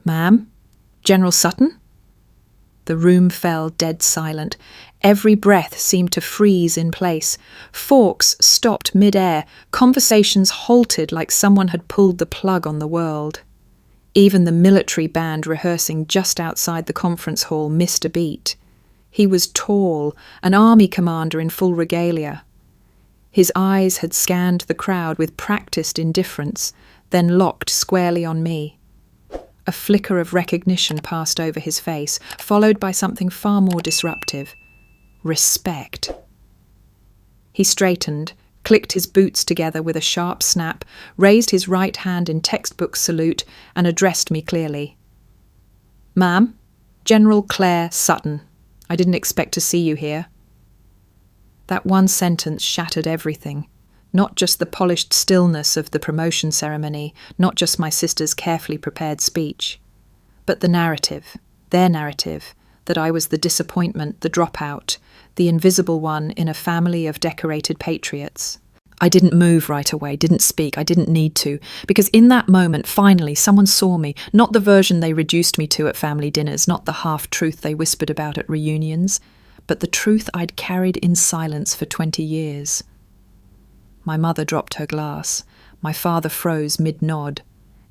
Ma'am? General Sutton? The room fell dead silent. Every breath seemed to freeze in place. Forks stopped mid-air. Conversations halted like someone had pulled the plug on the world. Even the military band rehearsing just outside the conference hall missed a beat. He was tall, an army commander in full regalia. His eyes had scanned the crowd with practiced indifference, then locked squarely on me. A flicker of recognition passed over his face, followed by something far more disruptive. Respect. He straightened, clicked his boots together with a sharp snap, raised his right hand in textbook salute, and addressed me clearly. Ma'am, General Claire Sutton. I didn't expect to see you here. That one sentence shattered everything. Not just the polished stillness of the promotion ceremony, not just my sister's carefully prepared speech, but the narrative, their narrative, that I was the disappointment, the dropout, the invisible one in a family of decorated patriots. I didn't move right away, didn't speak, I didn't need to, because in that moment, finally, someone saw me, not the version they reduced me to at family dinners, not the half-truth they whispered about at reunions, but the truth I'd carried in silence for 20 years. My mother dropped her glass. My father froze mid-nod.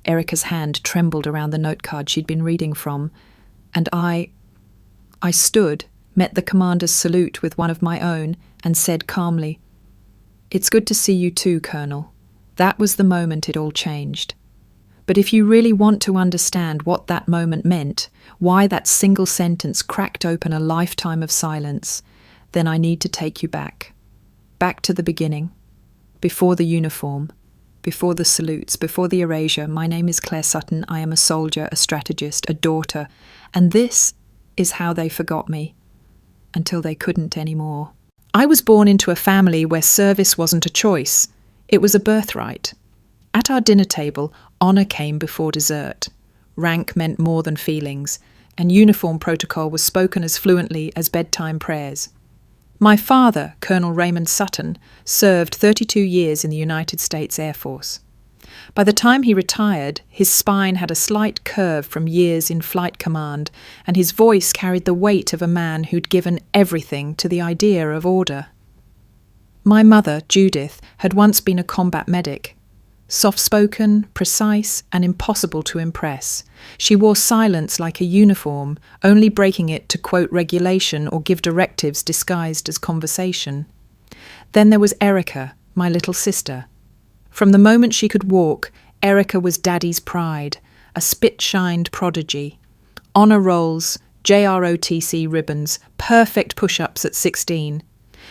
Erica's hand trembled around the note card she'd been reading from, and I stood, met the commander's salute with one of my own, and said calmly, "It's good to see you too, Colonel." That was the moment it all changed. But if you really want to understand what that moment meant, why that single sentence cracked open a lifetime of silence, then I need to take you back. Back to the beginning. Before the uniform, before the salutes, before the erasure. My name is Claire Sutton. I am a soldier, a strategist, a daughter. And this is how they forgot me. Until they couldn't anymore. I was born into a family where service wasn't a choice. It was a birthright. At our dinner table, honour came before dessert. Rank meant more than feelings, and uniform protocol was spoken as fluently as bedtime prayers. My father, Colonel Raymond Sutton, served 32 years in the United States Air Force. By the time he retired, his spine had a slight curve from years in flight command, and his voice carried the weight of a man who'd given everything to the idea of order. My mother, Judith, had once been a combat medic. Soft-spoken, precise, and impossible to impress. She wore silence like a uniform, only breaking it to quote regulation or give directives disguised as conversation. Then there was Erica, my little sister. From the moment she could walk, Erica was Daddy's pride, a spit-shined prodigy. Honour rolls, JROTC ribbons, perfect push-ups at 16.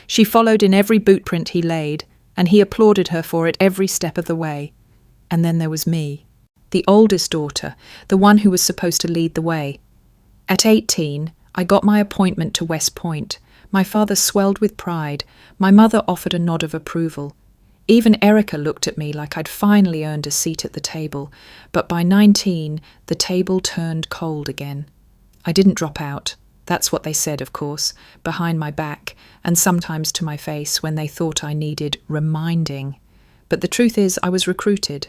She followed in every boot print he laid, and he applauded her for it every step of the way. And then there was me, the oldest daughter, the one who was supposed to lead the way. At 18, I got my appointment to West Point. My father swelled with pride. My mother offered a nod of approval. Even Erica looked at me like I'd finally earned a seat at the table. But by 19, the table turned cold again. I didn't drop out. That's what they said, of course, behind my back, and sometimes to my face when they thought I needed reminding. But the truth is, I was recruited.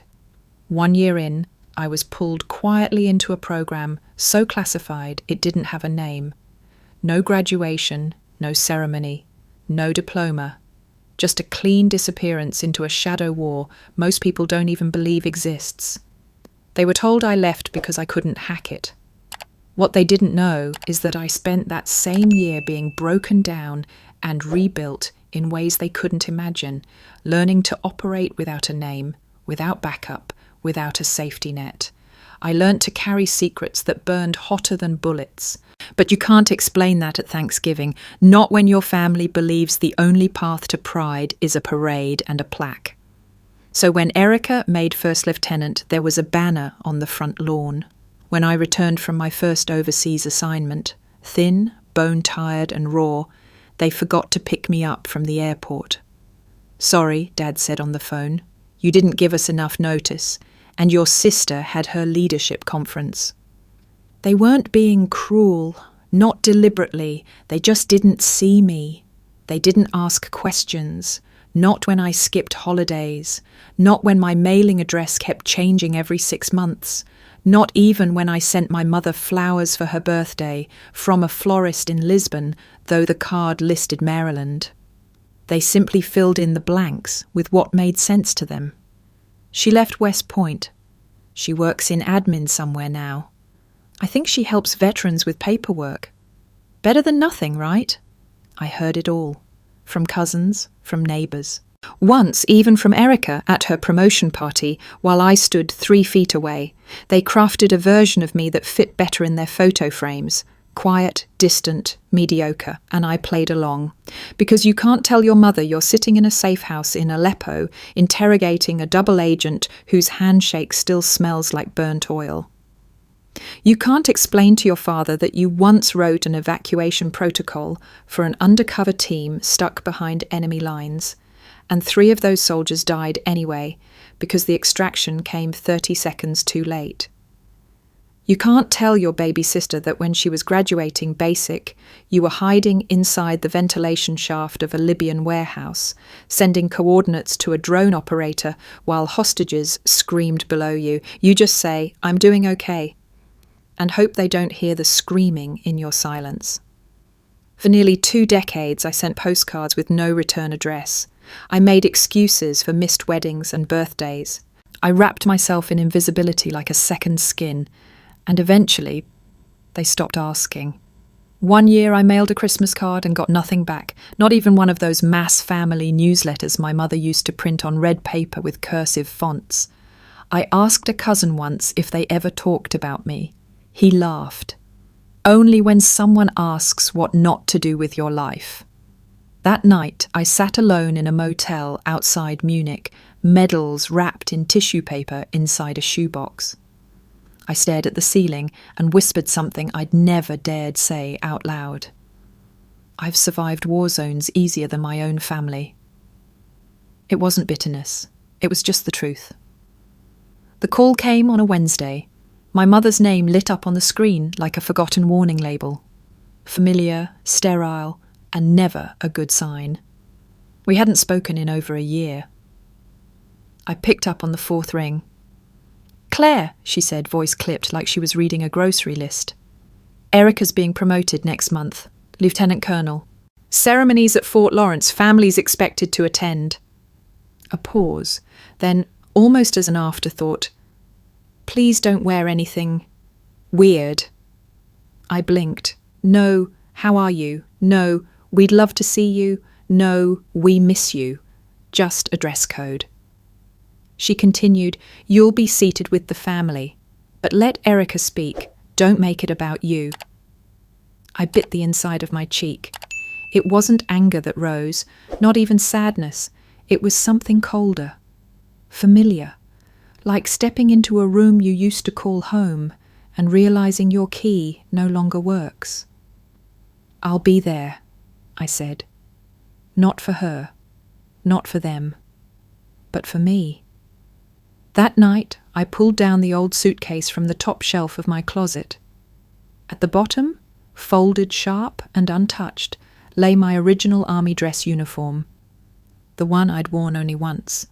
1 year in, I was pulled quietly into a program so classified it didn't have a name. No graduation, no ceremony, no diploma. Just a clean disappearance into a shadow war most people don't even believe exists. They were told I left because I couldn't hack it. What they didn't know is that I spent that same year being broken down and rebuilt in ways they couldn't imagine, learning to operate without a name, without backup, without a safety net. I learnt to carry secrets that burned hotter than bullets. But you can't explain that at Thanksgiving, not when your family believes the only path to pride is a parade and a plaque. So when Erica made first lieutenant, there was a banner on the front lawn. When I returned from my first overseas assignment, thin, bone-tired and raw, they forgot to pick me up from the airport. "Sorry," Dad said on the phone. "You didn't give us enough notice, and your sister had her leadership conference." They weren't being cruel, not deliberately. They just didn't see me. They didn't ask questions. Not when I skipped holidays. Not when my mailing address kept changing every 6 months. Not even when I sent my mother flowers for her birthday from a florist in Lisbon, though the card listed Maryland. They simply filled in the blanks with what made sense to them. She left West Point. She works in admin somewhere now. I think she helps veterans with paperwork. Better than nothing, right? I heard it all. From cousins, from neighbours. Once, even from Erica at her promotion party, while I stood 3 feet away. They crafted a version of me that fit better in their photo frames. Quiet, distant, mediocre, and I played along. Because you can't tell your mother you're sitting in a safe house in Aleppo, interrogating a double agent whose handshake still smells like burnt oil. You can't explain to your father that you once wrote an evacuation protocol for an undercover team stuck behind enemy lines, and 3 of those soldiers died anyway, because the extraction came 30 seconds too late. You can't tell your baby sister that when she was graduating basic, you were hiding inside the ventilation shaft of a Libyan warehouse, sending coordinates to a drone operator while hostages screamed below you. You just say, "I'm doing okay," and hope they don't hear the screaming in your silence. For nearly 2 decades, I sent postcards with no return address. I made excuses for missed weddings and birthdays. I wrapped myself in invisibility like a second skin, and eventually they stopped asking. One year I mailed a Christmas card and got nothing back, not even one of those mass family newsletters my mother used to print on red paper with cursive fonts. I asked a cousin once if they ever talked about me. He laughed. Only when someone asks what not to do with your life. That night, I sat alone in a motel outside Munich, medals wrapped in tissue paper inside a shoebox. I stared at the ceiling and whispered something I'd never dared say out loud. I've survived war zones easier than my own family. It wasn't bitterness. It was just the truth. The call came on a Wednesday. My mother's name lit up on the screen like a forgotten warning label. Familiar, sterile, and never a good sign. We hadn't spoken in over a year. I picked up on the 4th ring. "Claire," she said, voice clipped like she was reading a grocery list. "Erica's being promoted next month. Lieutenant Colonel. Ceremonies at Fort Lawrence, families expected to attend." A pause, then, almost as an afterthought, "Please don't wear anything weird." I blinked. "No, how are you? No, we'd love to see you. No, we miss you. Just a dress code." She continued, "You'll be seated with the family, but let Erica speak. Don't make it about you." I bit the inside of my cheek. It wasn't anger that rose, not even sadness. It was something colder, familiar, like stepping into a room you used to call home and realizing your key no longer works. "I'll be there," I said. Not for her, not for them, but for me. That night, I pulled down the old suitcase from the top shelf of my closet. At the bottom, folded sharp and untouched, lay my original army dress uniform, the one I'd worn only once,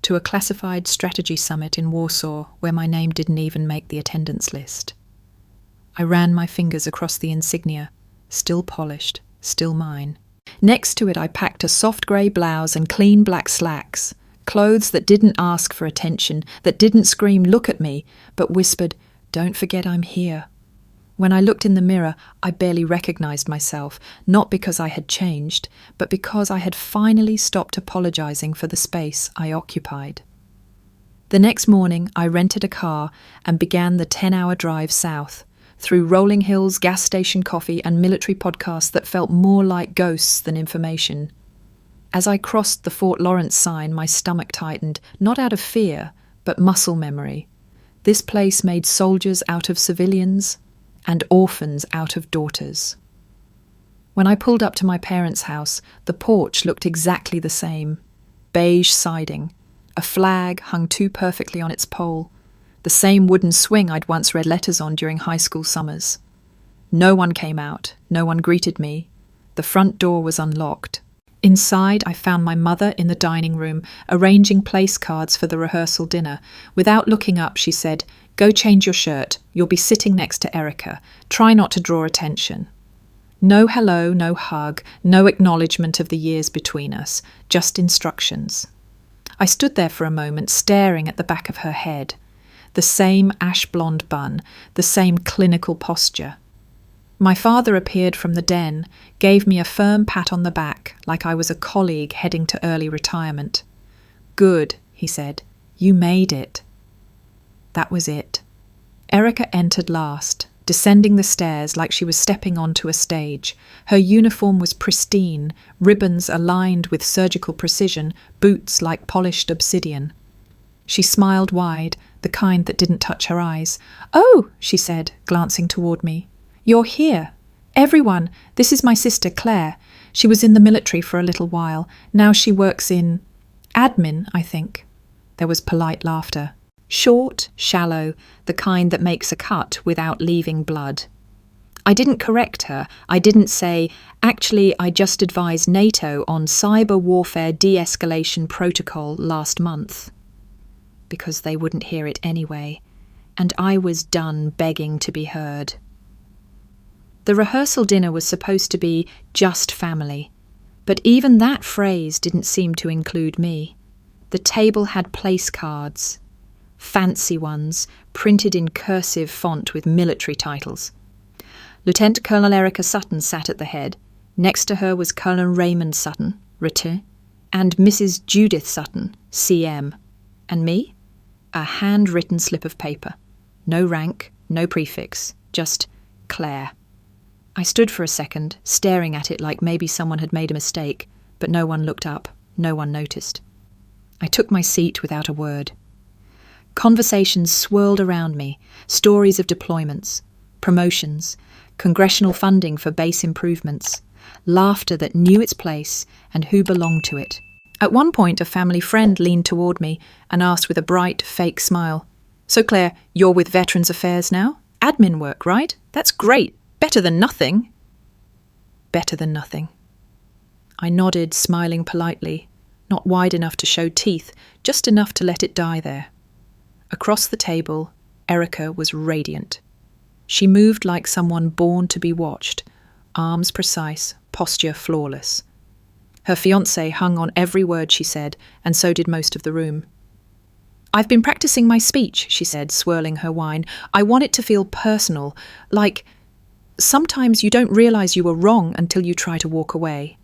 to a classified strategy summit in Warsaw where my name didn't even make the attendance list. I ran my fingers across the insignia, still polished, still mine. Next to it I packed a soft grey blouse and clean black slacks, clothes that didn't ask for attention, that didn't scream, "Look at me," but whispered, "Don't forget I'm here." When I looked in the mirror, I barely recognised myself, not because I had changed, but because I had finally stopped apologising for the space I occupied. The next morning, I rented a car and began the 10-hour drive south, through rolling hills, gas station coffee, and military podcasts that felt more like ghosts than information. As I crossed the Fort Lawrence sign, my stomach tightened, not out of fear, but muscle memory. This place made soldiers out of civilians and orphans out of daughters. When I pulled up to my parents' house, the porch looked exactly the same. Beige siding, a flag hung too perfectly on its pole, the same wooden swing I'd once read letters on during high school summers. No one came out, no one greeted me. The front door was unlocked. Inside, I found my mother in the dining room, arranging place cards for the rehearsal dinner. Without looking up, she said, Go change your shirt. You'll be sitting next to Erica. Try not to draw attention. No hello, no hug, no acknowledgement of the years between us, just instructions. I stood there for a moment, staring at the back of her head. The same ash-blonde bun, the same clinical posture. My father appeared from the den, gave me a firm pat on the back, like I was a colleague heading to early retirement. Good, he said. You made it. That was it. Erica entered last, descending the stairs like she was stepping onto a stage. Her uniform was pristine, ribbons aligned with surgical precision, boots like polished obsidian. She smiled wide, the kind that didn't touch her eyes. "Oh," she said, glancing toward me. "You're here. Everyone, this is my sister Claire. She was in the military for a little while. Now she works in admin, I think." There was polite laughter. Short, shallow, the kind that makes a cut without leaving blood. I didn't correct her. I didn't say, "Actually, I just advised NATO on cyber warfare de-escalation protocol last month." Because they wouldn't hear it anyway, and I was done begging to be heard. The rehearsal dinner was supposed to be just family, but even that phrase didn't seem to include me. The table had place cards. Fancy ones, printed in cursive font with military titles. Lieutenant Colonel Erica Sutton sat at the head. Next to her was Colonel Raymond Sutton, Ret., and Mrs. Judith Sutton, CM. And me? A handwritten slip of paper. No rank, no prefix, just Claire. I stood for a second, staring at it like maybe someone had made a mistake, but no one looked up, no one noticed. I took my seat without a word. Conversations swirled around me, stories of deployments, promotions, congressional funding for base improvements, laughter that knew its place and who belonged to it. At one point, a family friend leaned toward me and asked with a bright, fake smile, "So Claire, you're with Veterans Affairs now? Admin work, right? That's great. Better than nothing." Better than nothing. I nodded, smiling politely, not wide enough to show teeth, just enough to let it die there. Across the table, Erica was radiant. She moved like someone born to be watched, arms precise, posture flawless. Her fiancé hung on every word she said, and so did most of the room. "I've been practicing my speech," she said, swirling her wine. "I want it to feel personal, like sometimes you don't realize you were wrong until you try to walk away."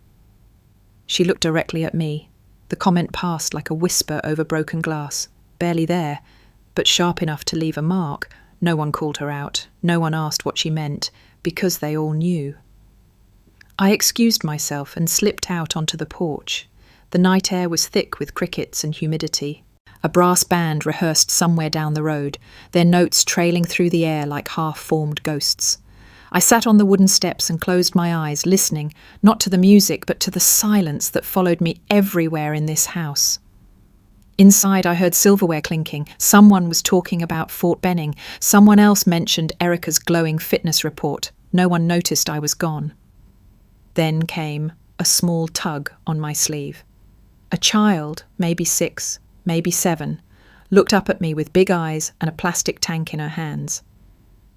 She looked directly at me. The comment passed like a whisper over broken glass, barely there, but sharp enough to leave a mark. No one called her out. No one asked what she meant, because they all knew. I excused myself and slipped out onto the porch. The night air was thick with crickets and humidity. A brass band rehearsed somewhere down the road, their notes trailing through the air like half-formed ghosts. I sat on the wooden steps and closed my eyes, listening, not to the music, but to the silence that followed me everywhere in this house. Inside, I heard silverware clinking. Someone was talking about Fort Benning. Someone else mentioned Erica's glowing fitness report. No one noticed I was gone. Then came a small tug on my sleeve. A child, maybe 6, maybe 7, looked up at me with big eyes and a plastic tank in her hands.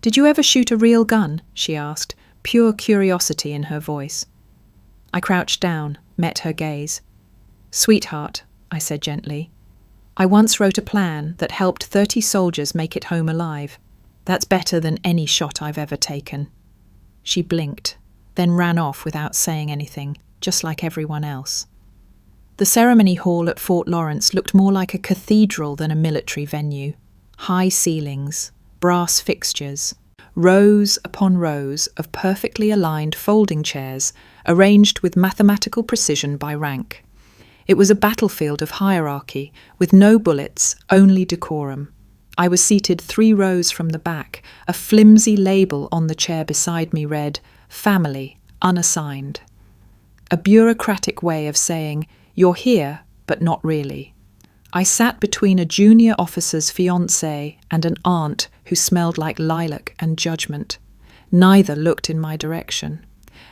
"Did you ever shoot a real gun?" she asked, pure curiosity in her voice. I crouched down, met her gaze. "Sweetheart," I said gently, "I once wrote a plan that helped 30 soldiers make it home alive. That's better than any shot I've ever taken." She blinked, then ran off without saying anything, just like everyone else. The ceremony hall at Fort Lawrence looked more like a cathedral than a military venue. High ceilings, brass fixtures, rows upon rows of perfectly aligned folding chairs arranged with mathematical precision by rank. It was a battlefield of hierarchy, with no bullets, only decorum. I was seated 3 rows from the back. A flimsy label on the chair beside me read, "Family, unassigned." A bureaucratic way of saying, "You're here, but not really." I sat between a junior officer's fiancée and an aunt who smelled like lilac and judgment. Neither looked in my direction.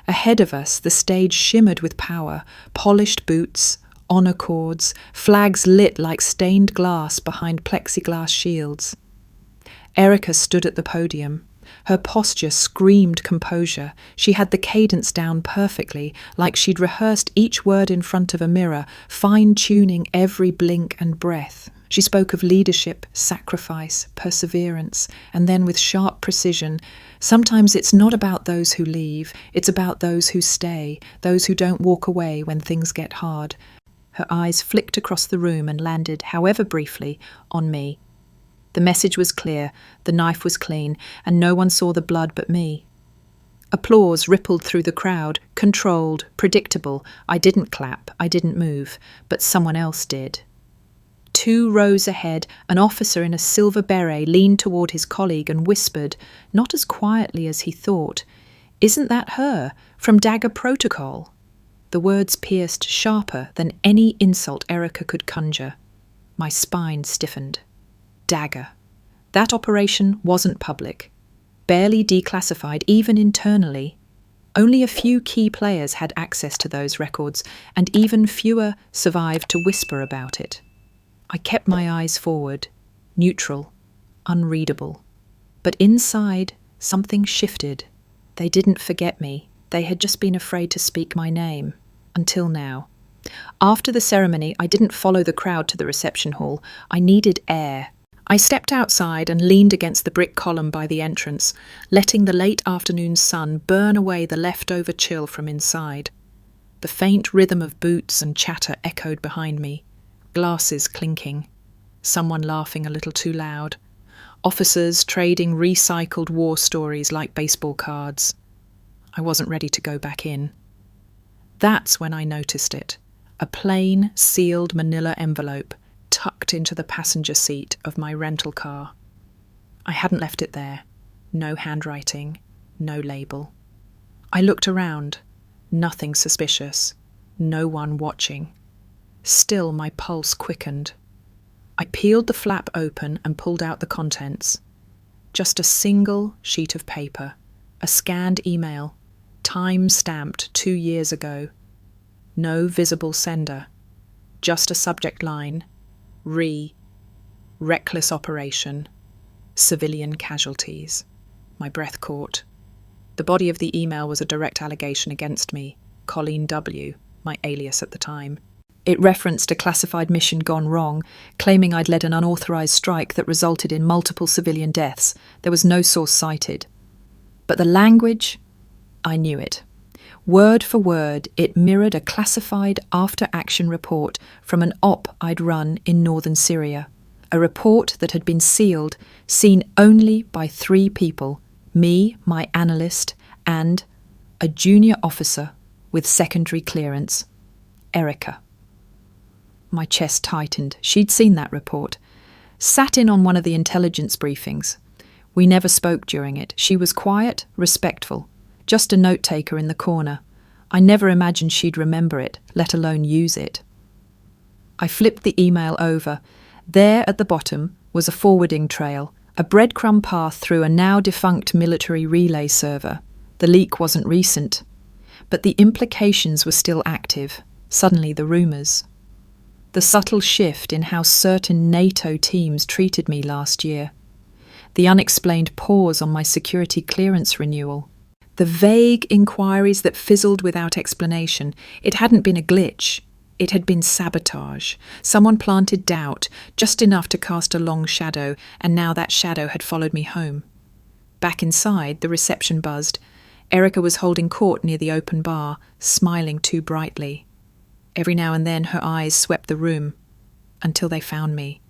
Ahead of us, the stage shimmered with power, polished boots, honor cords, flags lit like stained glass behind plexiglass shields. Erica stood at the podium. Her posture screamed composure. She had the cadence down perfectly, like she'd rehearsed each word in front of a mirror, fine-tuning every blink and breath. She spoke of leadership, sacrifice, perseverance, and then with sharp precision, sometimes it's not about those who leave, it's about those who stay, those who don't walk away when things get hard. Her eyes flicked across the room and landed, however briefly, on me. The message was clear, the knife was clean, and no one saw the blood but me. Applause rippled through the crowd, controlled, predictable. I didn't clap, I didn't move, but someone else did. 2 rows ahead, an officer in a silver beret leaned toward his colleague and whispered, not as quietly as he thought, "Isn't that her, from Dagger Protocol?" The words pierced sharper than any insult Erica could conjure. My spine stiffened. Dagger. That operation wasn't public. Barely declassified, even internally. Only a few key players had access to those records, and even fewer survived to whisper about it. I kept my eyes forward, neutral, unreadable. But inside, something shifted. They didn't forget me. They had just been afraid to speak my name. Until now. After the ceremony, I didn't follow the crowd to the reception hall. I needed air. I stepped outside and leaned against the brick column by the entrance, letting the late afternoon sun burn away the leftover chill from inside. The faint rhythm of boots and chatter echoed behind me. Glasses clinking. Someone laughing a little too loud. Officers trading recycled war stories like baseball cards. I wasn't ready to go back in. That's when I noticed it. A plain, sealed manila envelope tucked into the passenger seat of my rental car. I hadn't left it there. No handwriting, no label. I looked around. Nothing suspicious. No one watching. Still, my pulse quickened. I peeled the flap open and pulled out the contents. Just a single sheet of paper. A scanned email. Time-stamped 2 years ago. No visible sender. Just a subject line. Reckless operation. Civilian casualties. My breath caught. The body of the email was a direct allegation against me, Colleen W., my alias at the time. It referenced a classified mission gone wrong, claiming I'd led an unauthorized strike that resulted in multiple civilian deaths. There was no source cited. But the language, I knew it. Word for word, it mirrored a classified after-action report from an op I'd run in northern Syria. A report that had been sealed, seen only by 3 people, me, my analyst, and a junior officer with secondary clearance, Erica. My chest tightened. She'd seen that report. Sat in on one of the intelligence briefings. We never spoke during it. She was quiet, respectful. Just a note-taker in the corner. I never imagined she'd remember it, let alone use it. I flipped the email over. There at the bottom was a forwarding trail, a breadcrumb path through a now-defunct military relay server. The leak wasn't recent, but the implications were still active. Suddenly the rumours. The subtle shift in how certain NATO teams treated me last year. The unexplained pause on my security clearance renewal. The vague inquiries that fizzled without explanation. It hadn't been a glitch. It had been sabotage. Someone planted doubt, just enough to cast a long shadow, and now that shadow had followed me home. Back inside, the reception buzzed. Erica was holding court near the open bar, smiling too brightly. Every now and then her eyes swept the room, until they found me.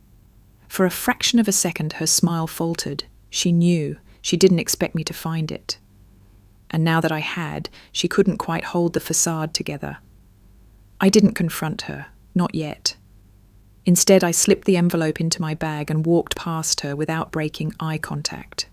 For a fraction of a second her smile faltered. She knew. She didn't expect me to find it. And now that I had, she couldn't quite hold the facade together. I didn't confront her, not yet. Instead, I slipped the envelope into my bag and walked past her without breaking eye contact.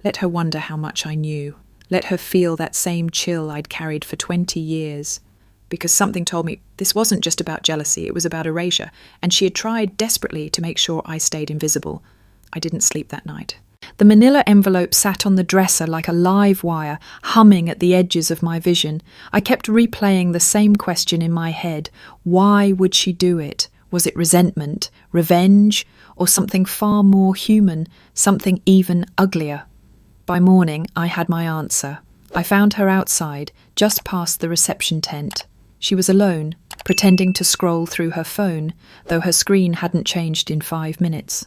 Let her wonder how much I knew. Let her feel that same chill I'd carried for 20 years. Because something told me this wasn't just about jealousy, it was about erasure, and she had tried desperately to make sure I stayed invisible. I didn't sleep that night. The manila envelope sat on the dresser like a live wire, humming at the edges of my vision. I kept replaying the same question in my head. Why would she do it? Was it resentment, revenge, or something far more human, something even uglier? By morning, I had my answer. I found her outside, just past the reception tent. She was alone, pretending to scroll through her phone, though her screen hadn't changed in 5 minutes.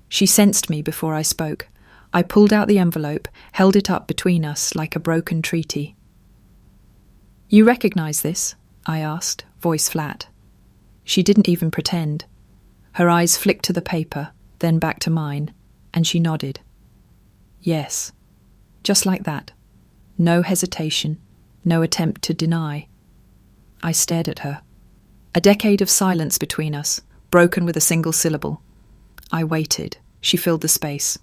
She sensed me before I spoke. I pulled out the envelope, held it up between us like a broken treaty. "You recognise this?" I asked, voice flat. She didn't even pretend. Her eyes flicked to the paper, then back to mine, and she nodded. Yes, just like that. No hesitation, no attempt to deny. I stared at her. A decade of silence between us, broken with a single syllable. I waited. She filled the space.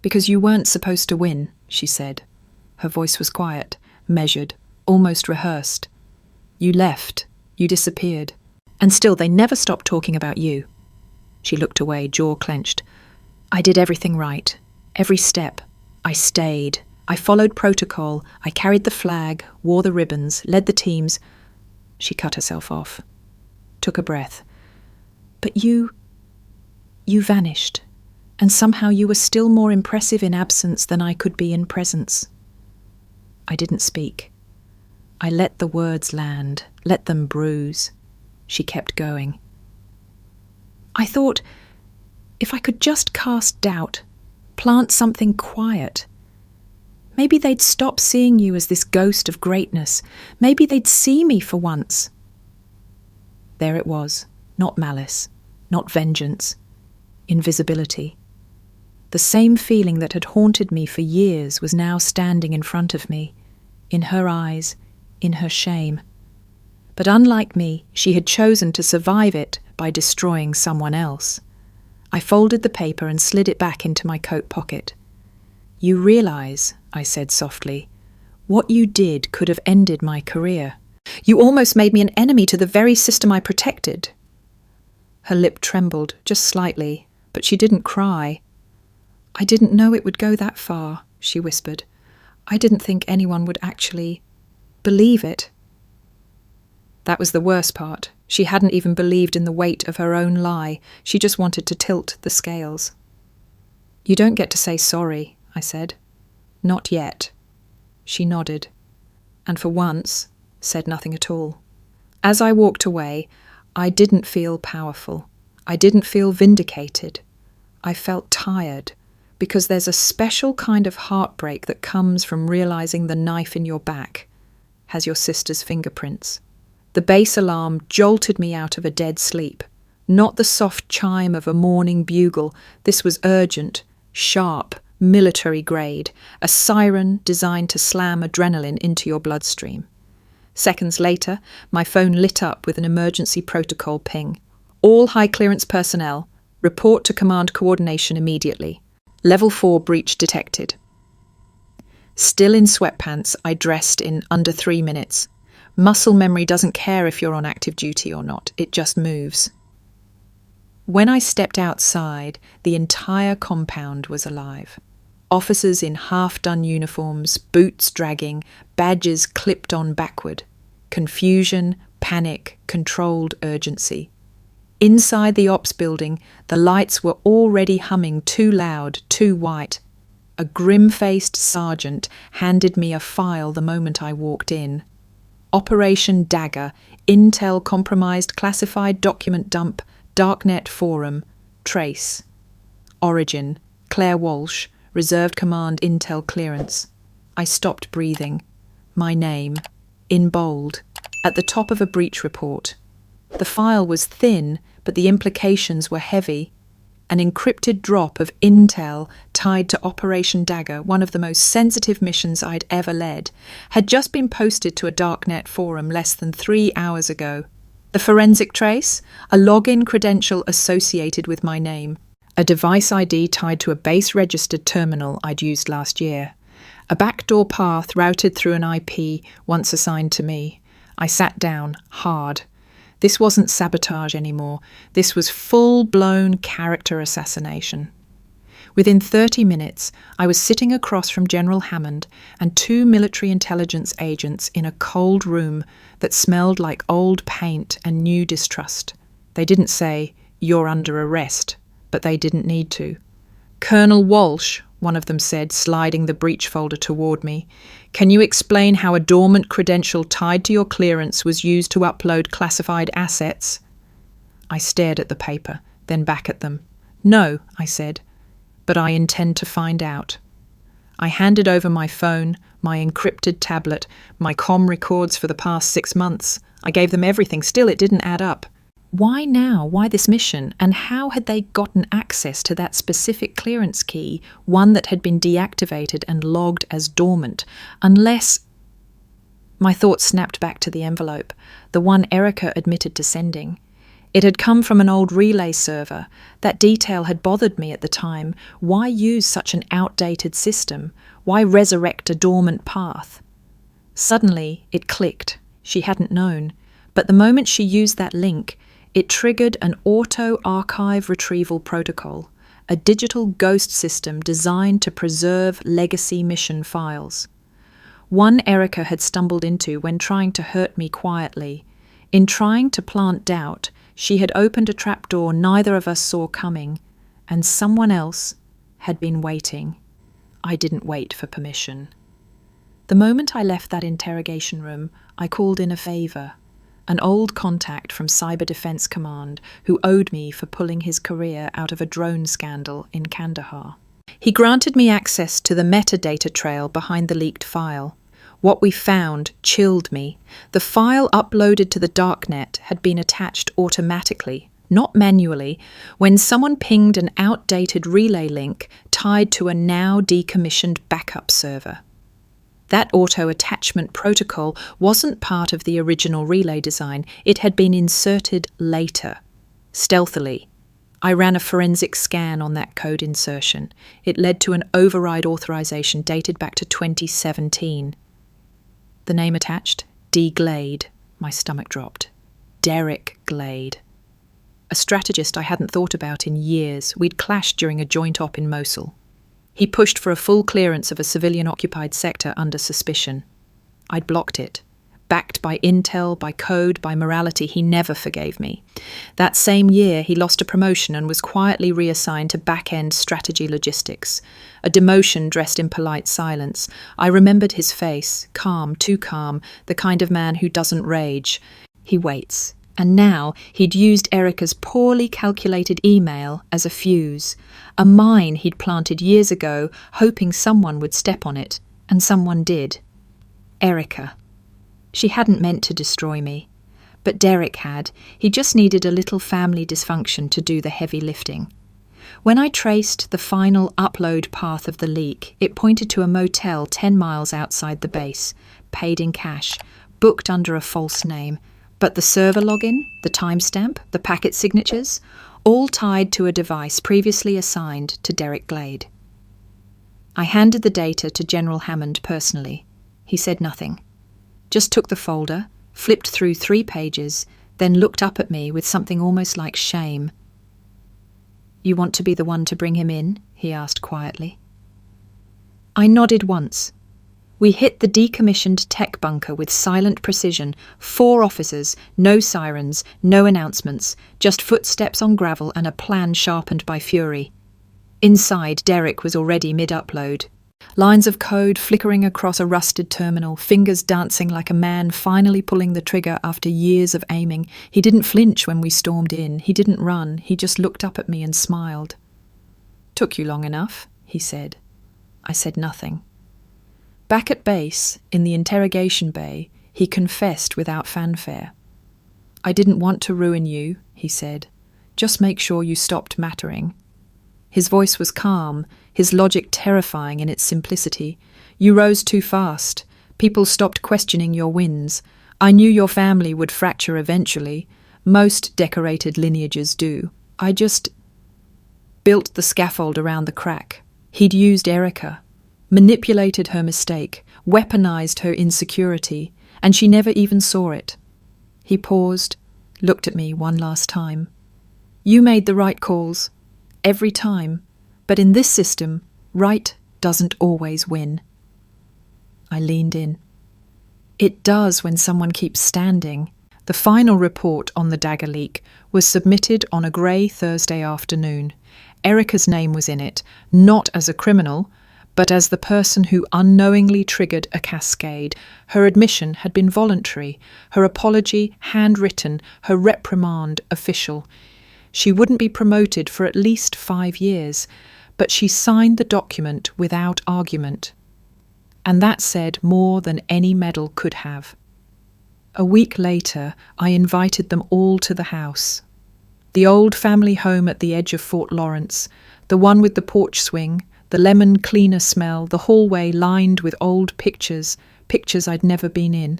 "Because you weren't supposed to win," she said. Her voice was quiet, measured, almost rehearsed. "You left. You disappeared. And still they never stopped talking about you." She looked away, jaw clenched. "I did everything right. Every step. I stayed. I followed protocol. I carried the flag, wore the ribbons, led the teams." She cut herself off. Took a breath. "But you vanished. And somehow you were still more impressive in absence than I could be in presence." I didn't speak. I let the words land, let them bruise. She kept going. "I thought, if I could just cast doubt, plant something quiet, maybe they'd stop seeing you as this ghost of greatness. Maybe they'd see me for once." There it was, not malice, not vengeance, invisibility. The same feeling that had haunted me for years was now standing in front of me, in her eyes, in her shame. But unlike me, she had chosen to survive it by destroying someone else. I folded the paper and slid it back into my coat pocket. "You realise," I said softly, "what you did could have ended my career. You almost made me an enemy to the very system I protected." Her lip trembled, just slightly, but she didn't cry. "I didn't know it would go that far," she whispered. "I didn't think anyone would actually believe it." That was the worst part. She hadn't even believed in the weight of her own lie. She just wanted to tilt the scales. "You don't get to say sorry," I said. "Not yet." She nodded, and for once said nothing at all. As I walked away, I didn't feel powerful. I didn't feel vindicated. I felt tired, because there's a special kind of heartbreak that comes from realising the knife in your back has your sister's fingerprints. The base alarm jolted me out of a dead sleep. Not the soft chime of a morning bugle. This was urgent, sharp, military grade, a siren designed to slam adrenaline into your bloodstream. Seconds later, my phone lit up with an emergency protocol ping. "All high-clearance personnel, report to command coordination immediately. Level 4 breach detected." Still in sweatpants, I dressed in under 3 minutes. Muscle memory doesn't care if you're on active duty or not, it just moves. When I stepped outside, the entire compound was alive. Officers in half-done uniforms, boots dragging, badges clipped on backward. Confusion, panic, controlled urgency. Inside the ops building, the lights were already humming too loud, too white. A grim-faced sergeant handed me a file the moment I walked in. Operation Dagger, Intel compromised classified document dump, Darknet forum, trace. Origin, Claire Walsh, Reserved Command Intel clearance. I stopped breathing. My name, in bold, at the top of a breach report. The file was thin, but the implications were heavy. An encrypted drop of intel tied to Operation Dagger, one of the most sensitive missions I'd ever led, had just been posted to a Darknet forum less than 3 hours ago. The forensic trace? A login credential associated with my name. A device ID tied to a base-registered terminal I'd used last year. A backdoor path routed through an IP once assigned to me. I sat down, hard. This wasn't sabotage anymore. This was full-blown character assassination. Within 30 minutes, I was sitting across from General Hammond and 2 military intelligence agents in a cold room that smelled like old paint and new distrust. They didn't say, "You're under arrest," but they didn't need to. "Colonel Walsh," one of them said, sliding the breach folder toward me, "can you explain how a dormant credential tied to your clearance was used to upload classified assets?" I stared at the paper, then back at them. "No," I said, "but I intend to find out." I handed over my phone, my encrypted tablet, my comm records for the past 6 months. I gave them everything. Still, it didn't add up. Why now? Why this mission? And how had they gotten access to that specific clearance key, one that had been deactivated and logged as dormant? Unless... My thoughts snapped back to the envelope, the one Erica admitted to sending. It had come from an old relay server. That detail had bothered me at the time. Why use such an outdated system? Why resurrect a dormant path? Suddenly, it clicked. She hadn't known. But the moment she used that link, it triggered an auto-archive retrieval protocol, a digital ghost system designed to preserve legacy mission files. One Erica had stumbled into when trying to hurt me quietly. In trying to plant doubt, she had opened a trapdoor neither of us saw coming, and someone else had been waiting. I didn't wait for permission. The moment I left that interrogation room, I called in a favour. An old contact from Cyber Defence Command who owed me for pulling his career out of a drone scandal in Kandahar. He granted me access to the metadata trail behind the leaked file. What we found chilled me. The file uploaded to the darknet had been attached automatically, not manually, when someone pinged an outdated relay link tied to a now decommissioned backup server. That auto-attachment protocol wasn't part of the original relay design. It had been inserted later, stealthily. I ran a forensic scan on that code insertion. It led to an override authorization dated back to 2017. The name attached? D. Glade. My stomach dropped. Derek Glade. A strategist I hadn't thought about in years. We'd clashed during a joint op in Mosul. He pushed for a full clearance of a civilian-occupied sector under suspicion. I'd blocked it. Backed by intel, by code, by morality, he never forgave me. That same year, he lost a promotion and was quietly reassigned to back-end strategy logistics. A demotion dressed in polite silence. I remembered his face, calm, too calm, the kind of man who doesn't rage. He waits. And now he'd used Erica's poorly calculated email as a fuse, a mine he'd planted years ago, hoping someone would step on it, and someone did. Erica. She hadn't meant to destroy me, but Derek had. He just needed a little family dysfunction to do the heavy lifting. When I traced the final upload path of the leak, it pointed to a motel 10 miles outside the base, paid in cash, booked under a false name. But the server login, the timestamp, the packet signatures, all tied to a device previously assigned to Derek Glade. I handed the data to General Hammond personally. He said nothing. Just took the folder, flipped through 3 pages, then looked up at me with something almost like shame. "You want to be the one to bring him in?" he asked quietly. I nodded once. We hit the decommissioned tech bunker with silent precision. 4 officers, no sirens, no announcements, just footsteps on gravel and a plan sharpened by fury. Inside, Derek was already mid-upload. Lines of code flickering across a rusted terminal, fingers dancing like a man finally pulling the trigger after years of aiming. He didn't flinch when we stormed in. He didn't run. He just looked up at me and smiled. "Took you long enough," he said. I said nothing. Back at base, in the interrogation bay, he confessed without fanfare. "I didn't want to ruin you," he said. "Just make sure you stopped mattering." His voice was calm, his logic terrifying in its simplicity. "You rose too fast. People stopped questioning your wins. I knew your family would fracture eventually. Most decorated lineages do. I just built the scaffold around the crack." He'd used Erica. Manipulated her mistake, weaponized her insecurity, and she never even saw it. He paused, looked at me one last time. "You made the right calls, every time, but in this system, right doesn't always win." I leaned in. "It does when someone keeps standing. The final report on the dagger leak was submitted on a grey Thursday afternoon. Erica's name was in it, not as a criminal, but as the person who unknowingly triggered a cascade. Her admission had been voluntary, her apology handwritten, her reprimand official. She wouldn't be promoted for at least 5 years, but she signed the document without argument. And that said more than any medal could have. A week later, I invited them all to the house. The old family home at the edge of Fort Lawrence, the one with the porch swing, the lemon cleaner smell, the hallway lined with old pictures I'd never been in.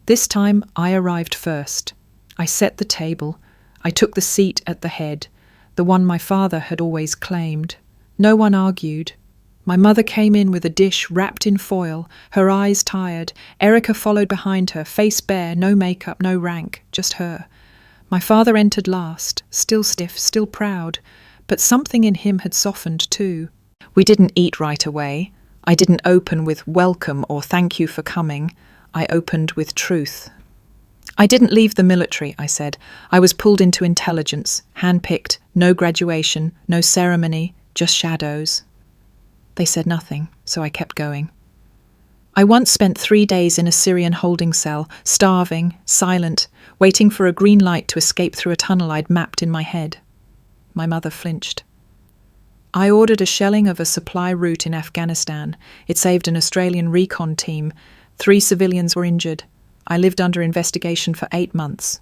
This time I arrived first. I set the table. I took the seat at the head, the one my father had always claimed. No one argued. My mother came in with a dish wrapped in foil, her eyes tired. Erica followed behind her, face bare, no makeup, no rank, just her. My father entered last, still stiff, still proud, but something in him had softened too. We didn't eat right away. I didn't open with welcome or thank you for coming. I opened with truth. I didn't leave the military, I said. I was pulled into intelligence, handpicked, no graduation, no ceremony, just shadows. They said nothing, so I kept going. I once spent 3 days in a Syrian holding cell, starving, silent, waiting for a green light to escape through a tunnel I'd mapped in my head. My mother flinched. I ordered a shelling of a supply route in Afghanistan. It saved an Australian recon team. 3 civilians were injured. I lived under investigation for 8 months.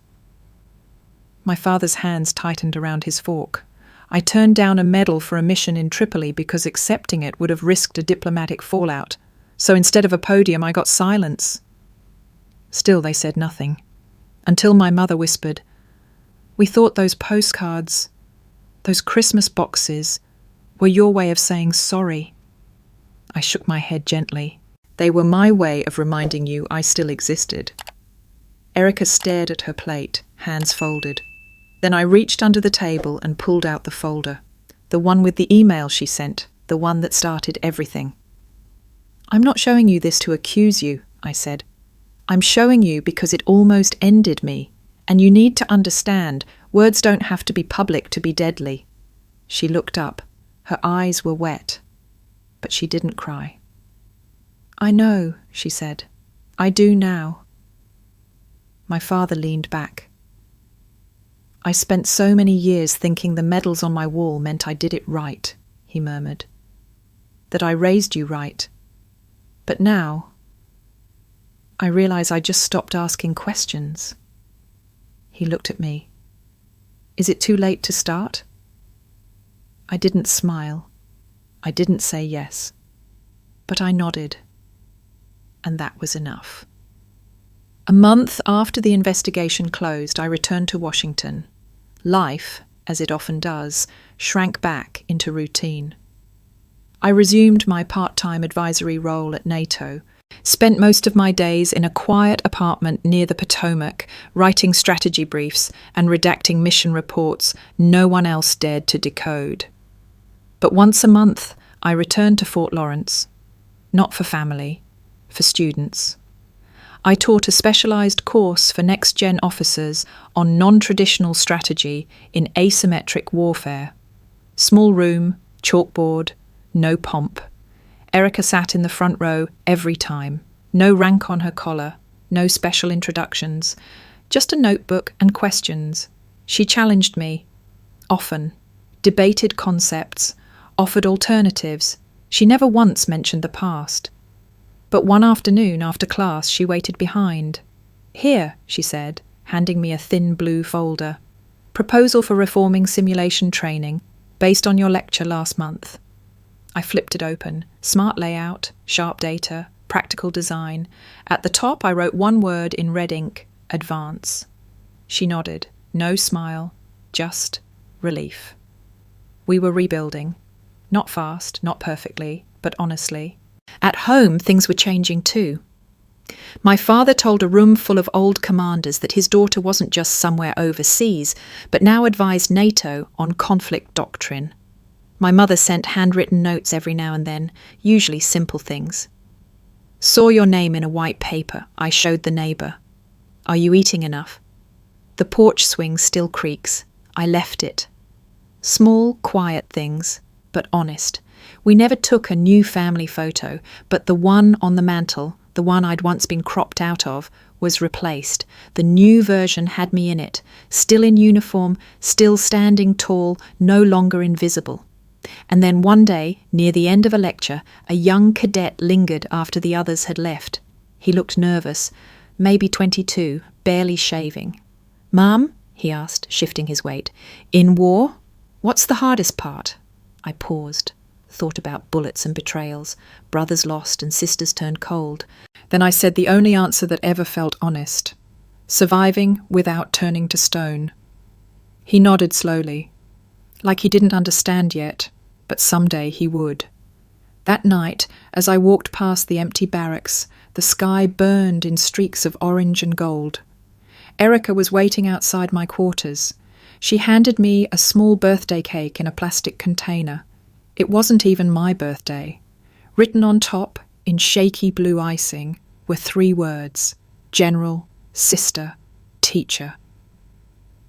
My father's hands tightened around his fork. I turned down a medal for a mission in Tripoli because accepting it would have risked a diplomatic fallout. So instead of a podium, I got silence. Still, they said nothing. Until my mother whispered, "We thought those postcards, those Christmas boxes, were your way of saying sorry." I shook my head gently. "They were my way of reminding you I still existed." Erica stared at her plate, hands folded. Then I reached under the table and pulled out the folder. The one with the email she sent, the one that started everything. "I'm not showing you this to accuse you," I said. "I'm showing you because it almost ended me. And you need to understand, words don't have to be public to be deadly." She looked up. Her eyes were wet. But she didn't cry. "I know," she said. "I do now." My father leaned back. "I spent so many years thinking the medals on my wall meant I did it right," he murmured. "That I raised you right. But now, I realize I just stopped asking questions." He looked at me. "Is it too late to start?" I didn't smile. I didn't say yes. But I nodded. And that was enough. A month after the investigation closed, I returned to Washington. Life, as it often does, shrank back into routine. I resumed my part-time advisory role at NATO, spent most of my days in a quiet apartment near the Potomac, writing strategy briefs and redacting mission reports no one else dared to decode. But once a month, I returned to Fort Lawrence, not for family, for students. I taught a specialized course for next-gen officers on non-traditional strategy in asymmetric warfare. Small room, chalkboard, no pomp. Erica sat in the front row every time. No rank on her collar, no special introductions, just a notebook and questions. She challenged me, often, debated concepts, offered alternatives. She never once mentioned the past. But one afternoon after class, she waited behind. "Here," she said, handing me a thin blue folder. "Proposal for reforming simulation training, based on your lecture last month." I flipped it open. Smart layout, sharp data, practical design. At the top, I wrote one word in red ink, advance. She nodded. No smile, just relief. We were rebuilding. Not fast, not perfectly, but honestly. At home, things were changing too. My father told a room full of old commanders that his daughter wasn't just somewhere overseas, but now advised NATO on conflict doctrine. My mother sent handwritten notes every now and then, usually simple things. "Saw your name in a white paper," I showed the neighbour. Are you eating enough? The porch swing still creaks. I left it. Small, quiet things, but honest. We never took a new family photo, but the one on the mantel, the one I'd once been cropped out of, was replaced. The new version had me in it, still in uniform, still standing tall, no longer invisible. And then one day, near the end of a lecture, a young cadet lingered after the others had left. He looked nervous, maybe 22, barely shaving. "Ma'am?" he asked, shifting his weight. "In war? What's the hardest part?" I paused, thought about bullets and betrayals, brothers lost and sisters turned cold. Then I said the only answer that ever felt honest: surviving without turning to stone. He nodded slowly, like he didn't understand yet, but someday he would. That night, as I walked past the empty barracks, the sky burned in streaks of orange and gold. Erica was waiting outside my quarters. She handed me a small birthday cake in a plastic container. It wasn't even my birthday. Written on top, in shaky blue icing, were 3 words: General, Sister, Teacher.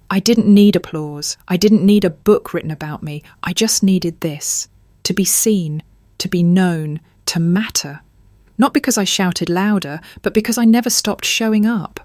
I didn't need applause. I didn't need a book written about me. I just needed this: to be seen, to be known, to matter. Not because I shouted louder, but because I never stopped showing up.